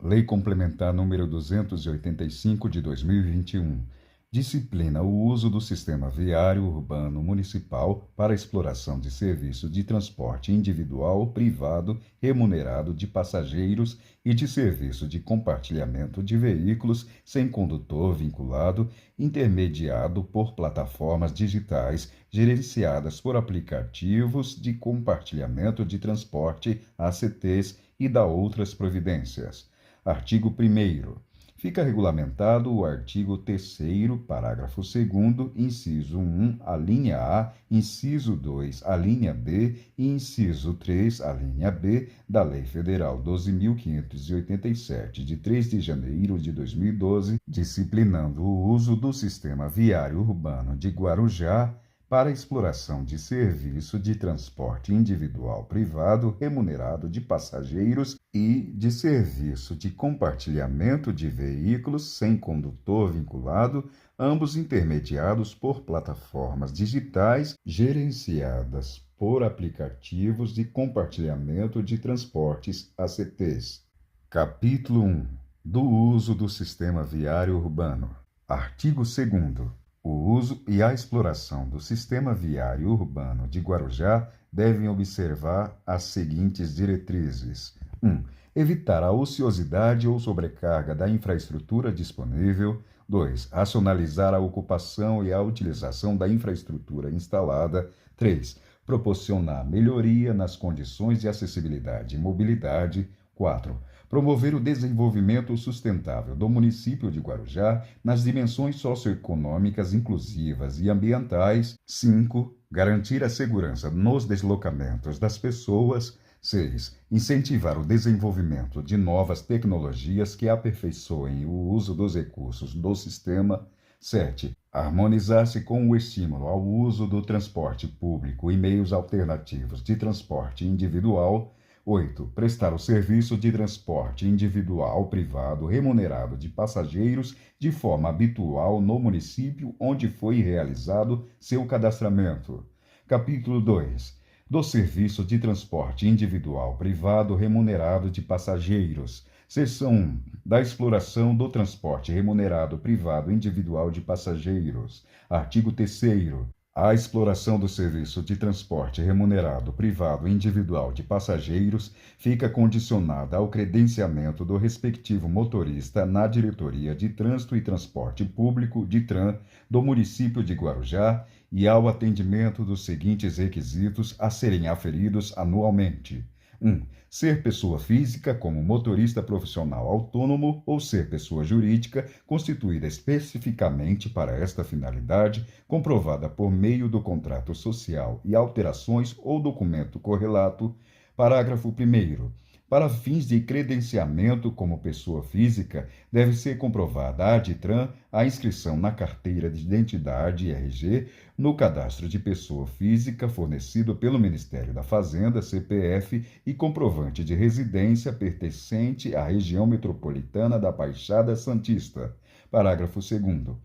Lei Complementar número 285 de 2021, disciplina o uso do sistema viário urbano municipal para exploração de serviço de transporte individual, privado, remunerado de passageiros e de serviço de compartilhamento de veículos sem condutor vinculado, intermediado por plataformas digitais gerenciadas por aplicativos de compartilhamento de transporte, ACTs, e da outras providências. Artigo 1º. Fica regulamentado o artigo 3º, parágrafo 2º, inciso 1, a linha A, inciso 2, a linha B e inciso 3, a linha B da Lei Federal 12.587, de 3 de janeiro de 2012, disciplinando o uso do sistema viário urbano de Guarujá para exploração de serviço de transporte individual privado remunerado de passageiros e de serviço de compartilhamento de veículos sem condutor vinculado, ambos intermediados por plataformas digitais gerenciadas por aplicativos de compartilhamento de transportes, ACTs. Capítulo 1. Do uso do sistema viário urbano. Artigo 2º. O uso e a exploração do sistema viário urbano de Guarujá devem observar as seguintes diretrizes. 1. Evitar a ociosidade ou sobrecarga da infraestrutura disponível. 2. Racionalizar a ocupação e a utilização da infraestrutura instalada. 3. Proporcionar melhoria nas condições de acessibilidade e mobilidade. 4. Promover o desenvolvimento sustentável do município de Guarujá nas dimensões socioeconômicas inclusivas e ambientais. 5. Garantir a segurança nos deslocamentos das pessoas. 6. Incentivar o desenvolvimento de novas tecnologias que aperfeiçoem o uso dos recursos do sistema. 7. Harmonizar-se com o estímulo ao uso do transporte público e meios alternativos de transporte individual. 8. Prestar o serviço de transporte individual privado remunerado de passageiros de forma habitual no município onde foi realizado seu cadastramento. Capítulo 2. Do serviço de transporte individual privado remunerado de passageiros. Seção 1. Da exploração do transporte remunerado privado individual de passageiros. Artigo 3º. A exploração do serviço de transporte remunerado privado individual de passageiros fica condicionada ao credenciamento do respectivo motorista na Diretoria de Trânsito e Transporte Público, DITRAN, do município de Guarujá e ao atendimento dos seguintes requisitos a serem aferidos anualmente. 1. Ser pessoa física como motorista profissional autônomo ou ser pessoa jurídica constituída especificamente para esta finalidade, comprovada por meio do contrato social e alterações ou documento correlato. Parágrafo 1º. Para fins de credenciamento como pessoa física, deve ser comprovada à DITRAN a inscrição na carteira de identidade RG, no cadastro de pessoa física fornecido pelo Ministério da Fazenda, CPF, e comprovante de residência pertencente à região metropolitana da Baixada Santista. Parágrafo 2º.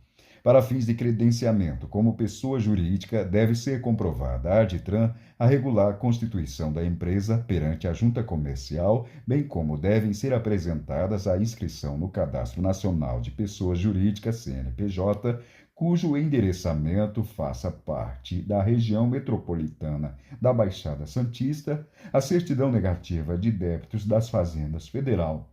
Para fins de credenciamento como pessoa jurídica, deve ser comprovada à DITRAN a regular constituição da empresa perante a junta comercial, bem como devem ser apresentadas a inscrição no Cadastro Nacional de Pessoas Jurídicas, CNPJ, cujo endereçamento faça parte da região metropolitana da Baixada Santista, a certidão negativa de débitos das fazendas federal,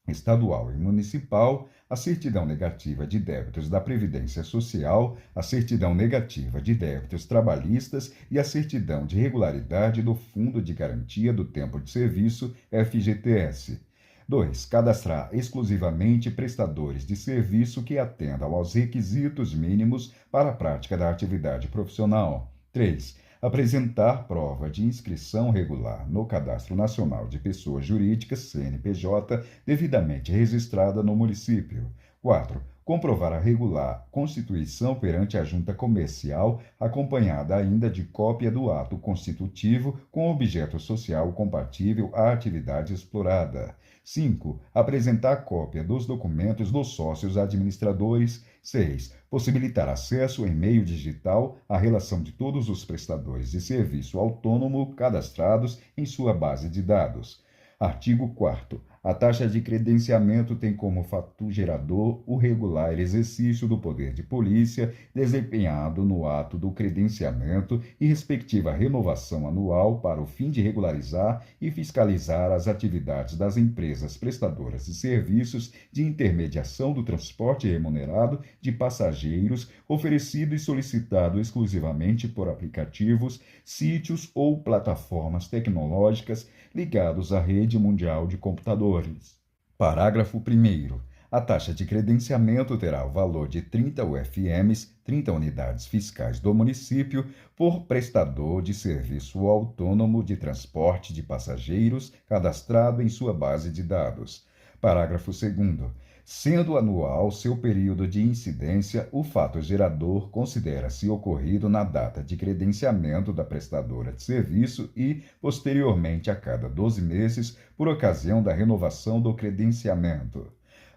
estadual e municipal, a certidão negativa de débitos da Previdência Social, a certidão negativa de débitos trabalhistas e a certidão de regularidade do Fundo de Garantia do Tempo de Serviço, FGTS. 2. Cadastrar exclusivamente prestadores de serviço que atendam aos requisitos mínimos para a prática da atividade profissional. 3. Apresentar prova de inscrição regular no Cadastro Nacional de Pessoas Jurídicas, CNPJ, devidamente registrada no município. 4. Comprovar a regular constituição perante a junta comercial, acompanhada ainda de cópia do ato constitutivo com objeto social compatível à atividade explorada. 5. Apresentar cópia dos documentos dos sócios administradores. 6. Possibilitar acesso em meio digital à relação de todos os prestadores de serviço autônomo cadastrados em sua base de dados. Artigo 4º. A taxa de credenciamento tem como fator gerador o regular exercício do poder de polícia desempenhado no ato do credenciamento e respectiva renovação anual para o fim de regularizar e fiscalizar as atividades das empresas prestadoras de serviços de intermediação do transporte remunerado de passageiros oferecido e solicitado exclusivamente por aplicativos, sítios ou plataformas tecnológicas ligados à rede mundial de computadores. Parágrafo 1º. A taxa de credenciamento terá o valor de 30 UFMs, 30 unidades fiscais do município, por prestador de serviço autônomo de transporte de passageiros cadastrado em sua base de dados. Parágrafo 2º. Sendo anual seu período de incidência, o fato gerador considera-se ocorrido na data de credenciamento da prestadora de serviço e, posteriormente, a cada 12 meses, por ocasião da renovação do credenciamento.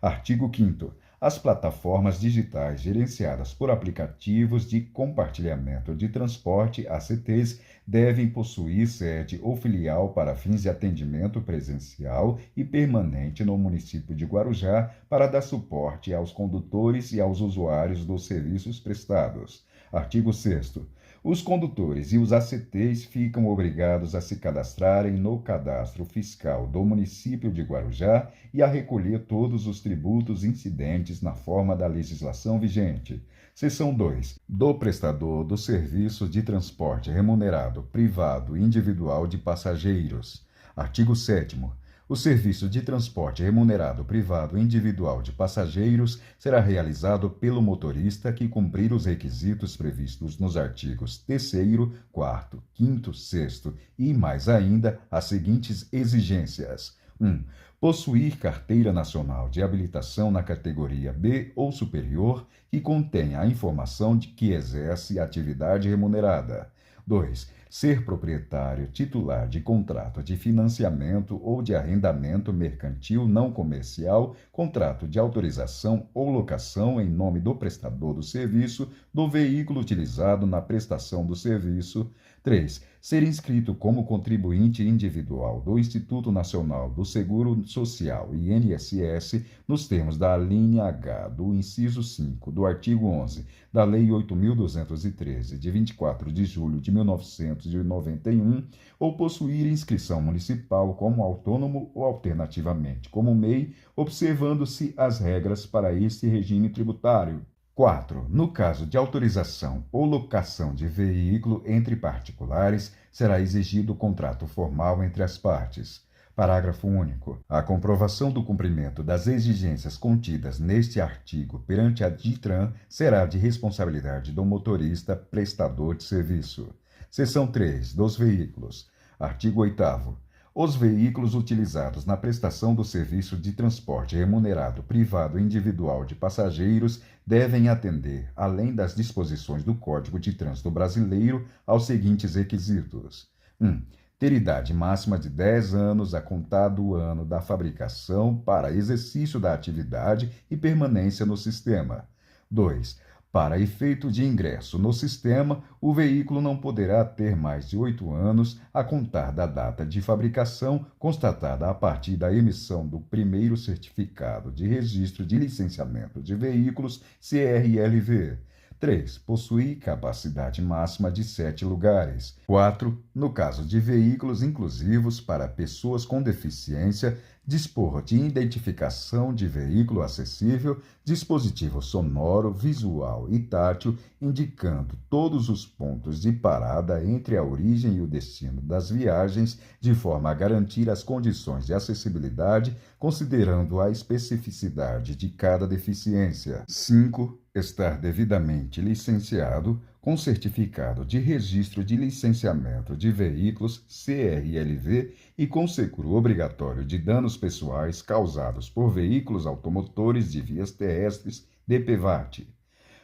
Artigo 5º. As plataformas digitais gerenciadas por aplicativos de compartilhamento de transporte, ACTs, devem possuir sede ou filial para fins de atendimento presencial e permanente no município de Guarujá para dar suporte aos condutores e aos usuários dos serviços prestados. Artigo 6º. Os condutores e os ACTs ficam obrigados a se cadastrarem no cadastro fiscal do município de Guarujá e a recolher todos os tributos incidentes na forma da legislação vigente. Seção 2. Do prestador do serviço de transporte remunerado privado individual de passageiros. Artigo 7º. O serviço de transporte remunerado privado individual de passageiros será realizado pelo motorista que cumprir os requisitos previstos nos artigos 3º, 4º, 5º, 6º e, mais ainda, as seguintes exigências. 1. Possuir carteira nacional de habilitação na categoria B ou superior que contenha a informação de que exerce atividade remunerada. 2. Ser proprietário titular de contrato de financiamento ou de arrendamento mercantil não comercial, contrato de autorização ou locação em nome do prestador do serviço do veículo utilizado na prestação do serviço. 3. Ser inscrito como contribuinte individual do Instituto Nacional do Seguro Social, INSS, nos termos da alínea H do inciso 5 do artigo 11 da Lei 8.213, de 24 de julho de 1991, ou possuir inscrição municipal como autônomo ou alternativamente como MEI, observando-se as regras para este regime tributário. 4. No caso de autorização ou locação de veículo entre particulares, será exigido contrato formal entre as partes. Parágrafo único. A comprovação do cumprimento das exigências contidas neste artigo perante a DITRAN será de responsabilidade do motorista prestador de serviço. Seção 3. Dos veículos. Artigo 8º. Os veículos utilizados na prestação do serviço de transporte remunerado privado individual de passageiros devem atender, além das disposições do Código de Trânsito Brasileiro, aos seguintes requisitos. 1. Ter idade máxima de 10 anos a contar do ano da fabricação para exercício da atividade e permanência no sistema. 2. Para efeito de ingresso no sistema, o veículo não poderá ter mais de 8 anos a contar da data de fabricação constatada a partir da emissão do primeiro certificado de registro de licenciamento de veículos, CRLV. 3. Possuir capacidade máxima de 7 lugares. 4. No caso de veículos inclusivos para pessoas com deficiência, dispor de identificação de veículo acessível, dispositivo sonoro, visual e tátil, indicando todos os pontos de parada entre a origem e o destino das viagens, de forma a garantir as condições de acessibilidade, considerando a especificidade de cada deficiência. 5. Estar devidamente licenciado, com certificado de registro de licenciamento de veículos, CRLV, e com seguro obrigatório de danos pessoais causados por veículos automotores de vias terrestres, DPVAT.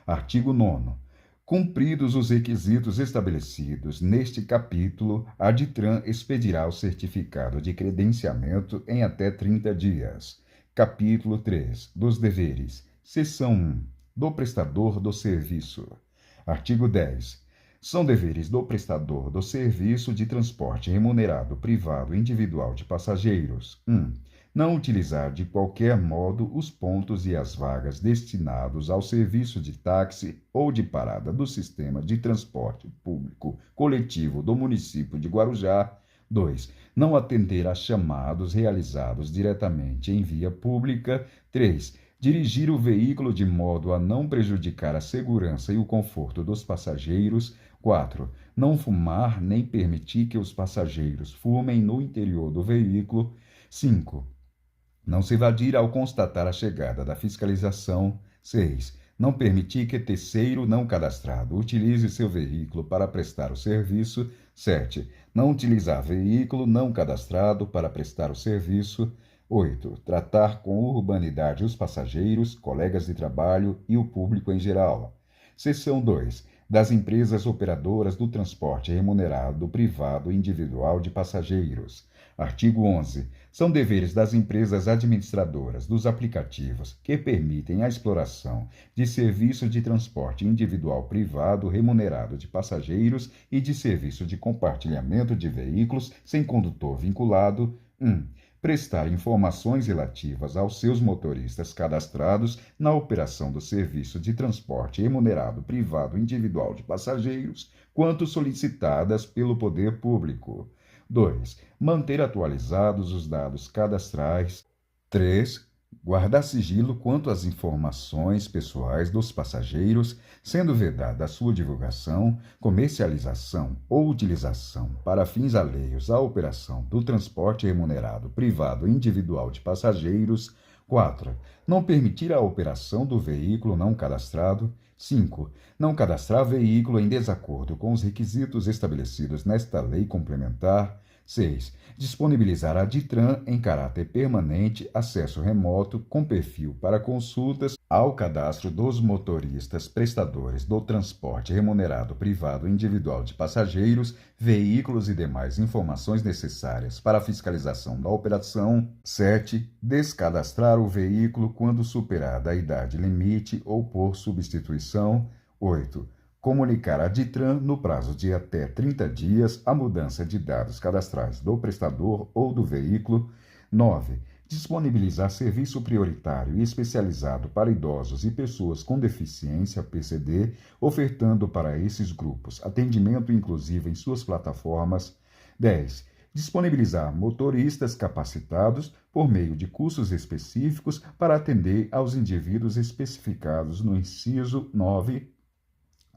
Artigo 9º. Cumpridos os requisitos estabelecidos neste capítulo, a DITRAN expedirá o certificado de credenciamento em até 30 dias. Capítulo 3. Dos deveres. Seção 1. Do prestador do serviço. Artigo 10. São deveres do prestador do serviço de transporte remunerado privado individual de passageiros. 1. Não utilizar de qualquer modo os pontos e as vagas destinados ao serviço de táxi ou de parada do sistema de transporte público coletivo do município de Guarujá. 2. Não atender a chamados realizados diretamente em via pública. 3. Dirigir o veículo de modo a não prejudicar a segurança e o conforto dos passageiros. 4. Não fumar nem permitir que os passageiros fumem no interior do veículo. 5. Não se evadir ao constatar a chegada da fiscalização. 6. Não permitir que terceiro não cadastrado utilize seu veículo para prestar o serviço. 7. Não utilizar veículo não cadastrado para prestar o serviço. 8. Tratar com urbanidade os passageiros, colegas de trabalho e o público em geral. Seção 2. Das empresas operadoras do transporte remunerado privado individual de passageiros. Artigo 11. São deveres das empresas administradoras dos aplicativos que permitem a exploração de serviço de transporte individual privado remunerado de passageiros e de serviço de compartilhamento de veículos sem condutor vinculado. 1. Prestar informações relativas aos seus motoristas cadastrados na operação do serviço de transporte remunerado privado individual de passageiros, quanto solicitadas pelo poder público. 2. Manter atualizados os dados cadastrais. 3. Guardar sigilo quanto às informações pessoais dos passageiros, sendo vedada a sua divulgação, comercialização ou utilização para fins alheios à operação do transporte remunerado privado individual de passageiros. 4. Não permitir a operação do veículo não cadastrado. 5. Não cadastrar veículo em desacordo com os requisitos estabelecidos nesta lei complementar. 6. Disponibilizar à DITRAN, em caráter permanente, acesso remoto com perfil para consultas ao cadastro dos motoristas prestadores do transporte remunerado privado individual de passageiros, veículos e demais informações necessárias para a fiscalização da operação. 7. Descadastrar o veículo quando superada a idade limite ou por substituição. 8. Comunicar à DITRAN, no prazo de até 30 dias, a mudança de dados cadastrais do prestador ou do veículo. 9. Disponibilizar serviço prioritário e especializado para idosos e pessoas com deficiência PCD, ofertando para esses grupos atendimento inclusivo em suas plataformas. 10. Disponibilizar motoristas capacitados por meio de cursos específicos para atender aos indivíduos especificados no inciso 9.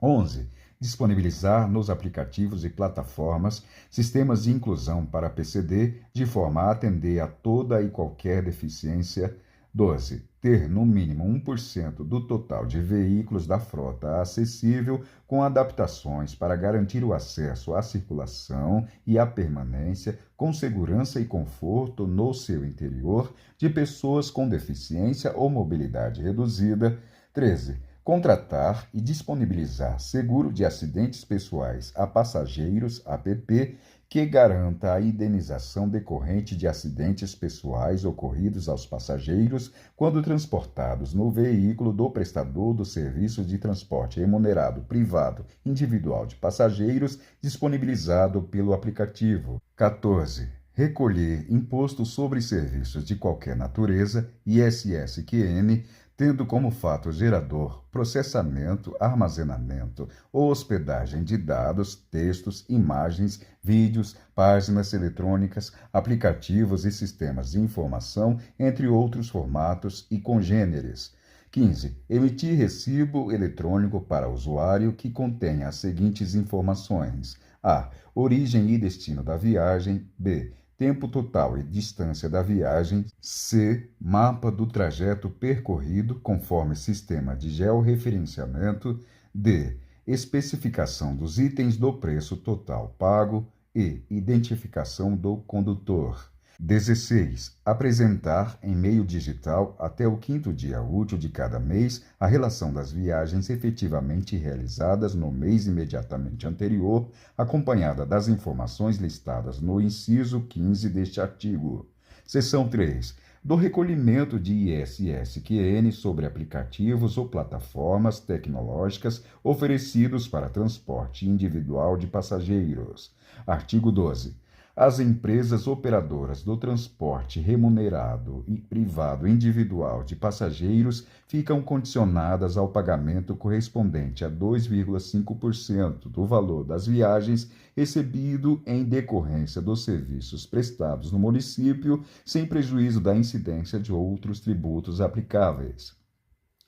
11. Disponibilizar nos aplicativos e plataformas sistemas de inclusão para PCD de forma a atender a toda e qualquer deficiência. 12. Ter no mínimo 1% do total de veículos da frota acessível com adaptações para garantir o acesso à circulação e à permanência com segurança e conforto no seu interior de pessoas com deficiência ou mobilidade reduzida. 13. Contratar e disponibilizar seguro de acidentes pessoais a passageiros, APP, que garanta a indenização decorrente de acidentes pessoais ocorridos aos passageiros quando transportados no veículo do prestador do serviço de transporte remunerado privado individual de passageiros disponibilizado pelo aplicativo. 14. Recolher imposto sobre serviços de qualquer natureza, ISS-QN, tendo como fato gerador processamento, armazenamento ou hospedagem de dados, textos, imagens, vídeos, páginas eletrônicas, aplicativos e sistemas de informação, entre outros formatos e congêneres. 15. Emitir recibo eletrônico para usuário que contenha as seguintes informações: a. Origem e destino da viagem. B. Tempo total e distância da viagem. C. Mapa do trajeto percorrido conforme sistema de georreferenciamento. D. Especificação dos itens do preço total pago. E. Identificação do condutor. 16. Apresentar em meio digital até o 5º dia útil de cada mês a relação das viagens efetivamente realizadas no mês imediatamente anterior, acompanhada das informações listadas no inciso 15 deste artigo. Seção 3. Do recolhimento de ISS-QN sobre aplicativos ou plataformas tecnológicas oferecidos para transporte individual de passageiros. Artigo 12. As empresas operadoras do transporte remunerado e privado individual de passageiros ficam condicionadas ao pagamento correspondente a 2,5% do valor das viagens recebido em decorrência dos serviços prestados no município, sem prejuízo da incidência de outros tributos aplicáveis.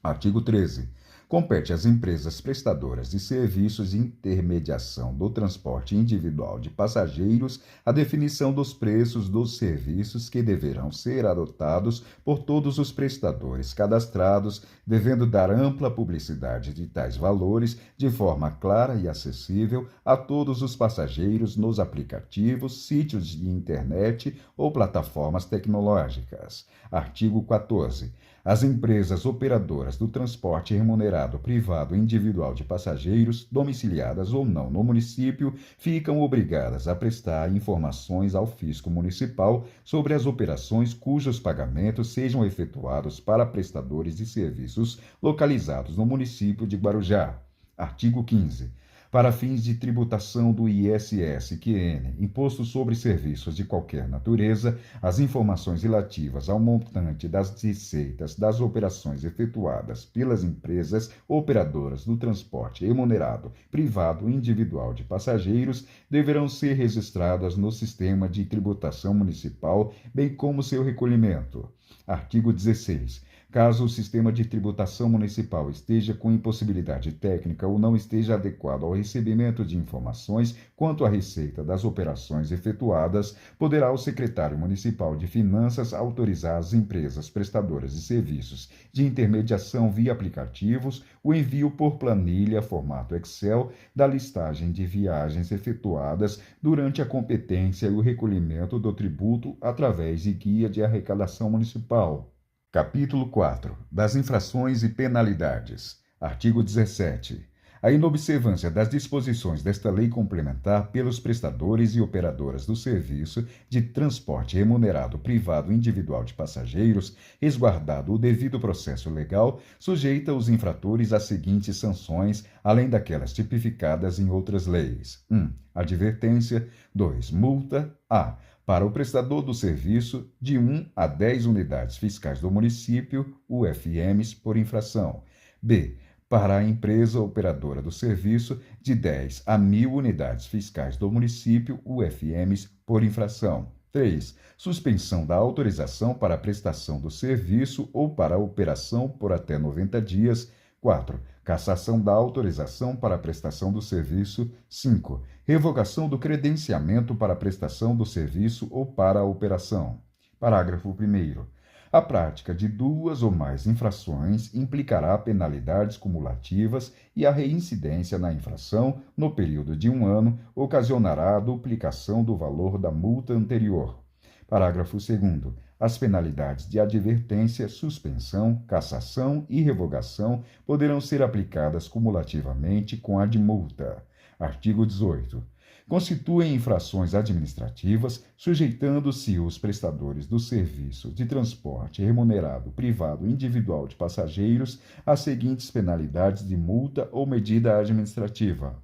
Artigo 13. Compete às empresas prestadoras de serviços de intermediação do transporte individual de passageiros a definição dos preços dos serviços que deverão ser adotados por todos os prestadores cadastrados, devendo dar ampla publicidade de tais valores de forma clara e acessível a todos os passageiros nos aplicativos, sítios de internet ou plataformas tecnológicas. Artigo 14. As empresas operadoras do transporte remunerado privado individual de passageiros, domiciliadas ou não no município, ficam obrigadas a prestar informações ao fisco municipal sobre as operações cujos pagamentos sejam efetuados para prestadores de serviços localizados no município de Guarujá. Artigo 15. Para fins de tributação do ISS-QN, Imposto sobre Serviços de qualquer natureza, as informações relativas ao montante das receitas das operações efetuadas pelas empresas operadoras do transporte remunerado privado individual de passageiros deverão ser registradas no Sistema de Tributação Municipal, bem como seu recolhimento. Artigo 16. Caso o sistema de tributação municipal esteja com impossibilidade técnica ou não esteja adequado ao recebimento de informações quanto à receita das operações efetuadas, poderá o secretário municipal de Finanças autorizar às empresas prestadoras de serviços de intermediação via aplicativos o envio por planilha formato Excel da listagem de viagens efetuadas durante a competência e o recolhimento do tributo através de guia de arrecadação municipal. Capítulo 4. Das infrações e penalidades. Artigo 17. A inobservância das disposições desta lei complementar pelos prestadores e operadoras do serviço de transporte remunerado privado individual de passageiros, resguardado o devido processo legal, sujeita os infratores às seguintes sanções, além daquelas tipificadas em outras leis. 1. Advertência. 2. Multa. A. Para o prestador do serviço, de 1 a 10 unidades fiscais do município, UFMs, por infração. B. Para a empresa operadora do serviço, de 10 a 1.000 unidades fiscais do município, UFMs, por infração. 3. Suspensão da autorização para a prestação do serviço ou para a operação por até 90 dias. 4. Cassação da autorização para a prestação do serviço. 5. Revogação do credenciamento para a prestação do serviço ou para a operação. Parágrafo 1º. A prática de duas ou mais infrações implicará penalidades cumulativas e a reincidência na infração, no período de 1 ano, ocasionará a duplicação do valor da multa anterior. Parágrafo 2º. As penalidades de advertência, suspensão, cassação e revogação poderão ser aplicadas cumulativamente com a de multa. Artigo 18. Constituem infrações administrativas, sujeitando-se os prestadores do serviço de transporte remunerado privado individual de passageiros às seguintes penalidades de multa ou medida administrativa.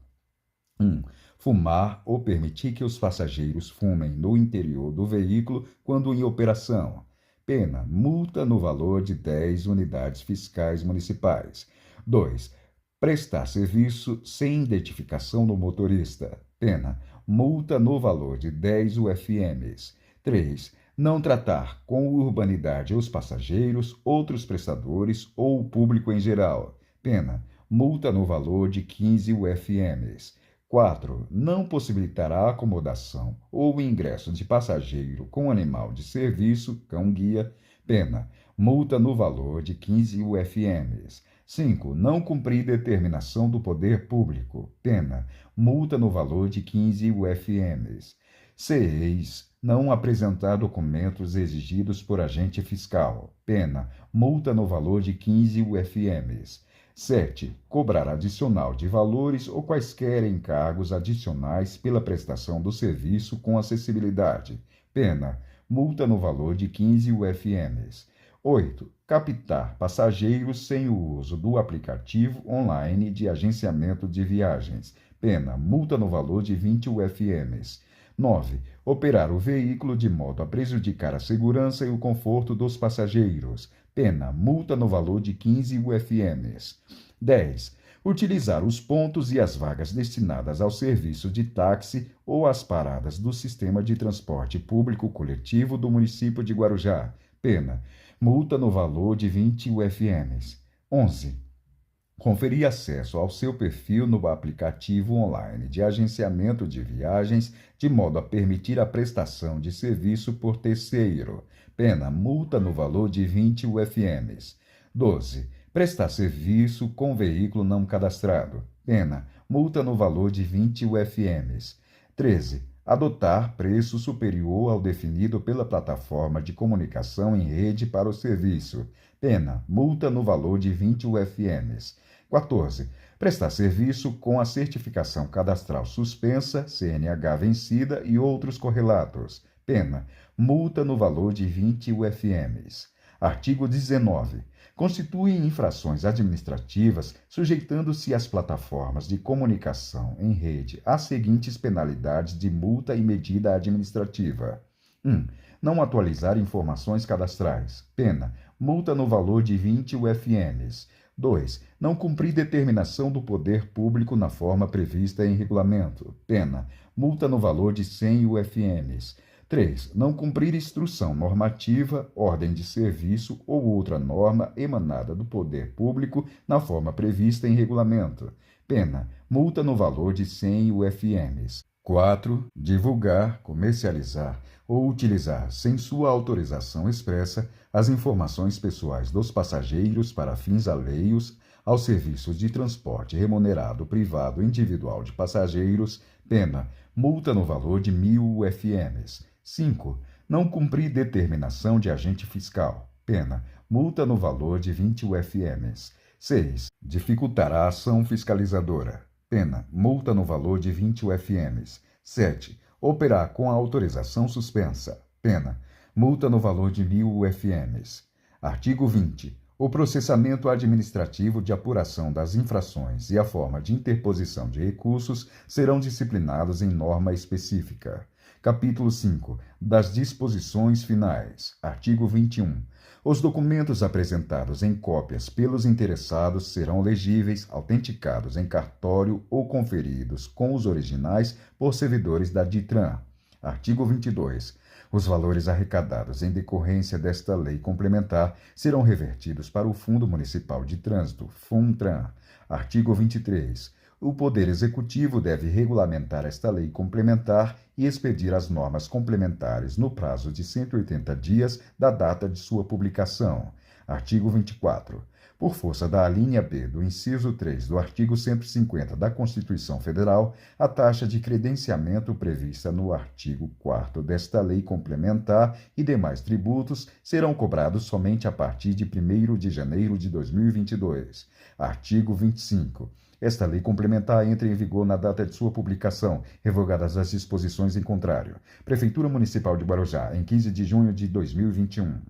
1. Fumar ou permitir que os passageiros fumem no interior do veículo quando em operação. Pena, multa no valor de 10 unidades fiscais municipais. 2. Prestar serviço sem identificação do motorista. Pena, multa no valor de 10 UFMs. 3. Não tratar com urbanidade os passageiros, outros prestadores ou o público em geral. Pena, multa no valor de 15 UFMs. 4. Não possibilitará a acomodação ou o ingresso de passageiro com animal de serviço, cão-guia. Pena, multa no valor de 15 UFMs. 5. Não cumprir determinação do poder público. Pena, multa no valor de 15 UFMs. 6. Não apresentar documentos exigidos por agente fiscal. Pena, multa no valor de 15 UFMs. 7. Cobrar adicional de valores ou quaisquer encargos adicionais pela prestação do serviço com acessibilidade. Pena, multa no valor de 15 UFMs. 8. Captar passageiros sem o uso do aplicativo online de agenciamento de viagens. Pena, multa no valor de 20 UFMs. 9. Operar o veículo de modo a prejudicar a segurança e o conforto dos passageiros. Pena, multa no valor de 15 UFMs. 10. Utilizar os pontos e as vagas destinadas ao serviço de táxi ou às paradas do sistema de transporte público coletivo do município de Guarujá. Pena, multa no valor de 20 UFMs. 11. Conferir acesso ao seu perfil no aplicativo online de agenciamento de viagens, de modo a permitir a prestação de serviço por terceiro. Pena, multa no valor de 20 UFMs. 12. Prestar serviço com veículo não cadastrado. Pena, multa no valor de 20 UFMs. 13. Adotar preço superior ao definido pela plataforma de comunicação em rede para o serviço. Pena, multa no valor de 20 UFMs. 14. Prestar serviço com a certificação cadastral suspensa, CNH vencida e outros correlatos. Pena, multa no valor de 20 UFMs. Artigo 19. Constitui infrações administrativas, sujeitando-se às plataformas de comunicação em rede às seguintes penalidades de multa e medida administrativa. 1. Não atualizar informações cadastrais. Pena, multa no valor de 20 UFMs. 2. Não cumprir determinação do poder público na forma prevista em regulamento. Pena, multa no valor de 100 UFMs. 3. Não cumprir instrução normativa, ordem de serviço ou outra norma emanada do poder público na forma prevista em regulamento. Pena, multa no valor de 100 UFMs. 4. Divulgar, comercializar ou utilizar, sem sua autorização expressa, as informações pessoais dos passageiros para fins alheios aos serviços de transporte remunerado privado individual de passageiros. Pena, multa no valor de 1.000 UFMs. 5. Não cumprir determinação de agente fiscal. Pena, multa no valor de 20 UFMs. 6. Dificultar a ação fiscalizadora. Pena, multa no valor de 20 UFMs. 7. Operar com a autorização suspensa. Pena, multa no valor de 1.000 UFMs. Artigo 20. O processamento administrativo de apuração das infrações e a forma de interposição de recursos serão disciplinados em norma específica. Capítulo 5. Das disposições finais. Artigo 21. Os documentos apresentados em cópias pelos interessados serão legíveis, autenticados em cartório ou conferidos com os originais por servidores da DITRAN. Artigo 22. Os valores arrecadados em decorrência desta lei complementar serão revertidos para o Fundo Municipal de Trânsito, FUNTRAN. Artigo 23. O Poder Executivo deve regulamentar esta lei complementar e expedir as normas complementares no prazo de 180 dias da data de sua publicação. Artigo 24. Por força da alínea B do inciso 3 do artigo 150 da Constituição Federal, a taxa de credenciamento prevista no artigo 4º desta lei complementar e demais tributos serão cobrados somente a partir de 1º de janeiro de 2022. Artigo 25. Esta lei complementar entra em vigor na data de sua publicação, revogadas as disposições em contrário. Prefeitura Municipal de Guarujá, em 15 de junho de 2021.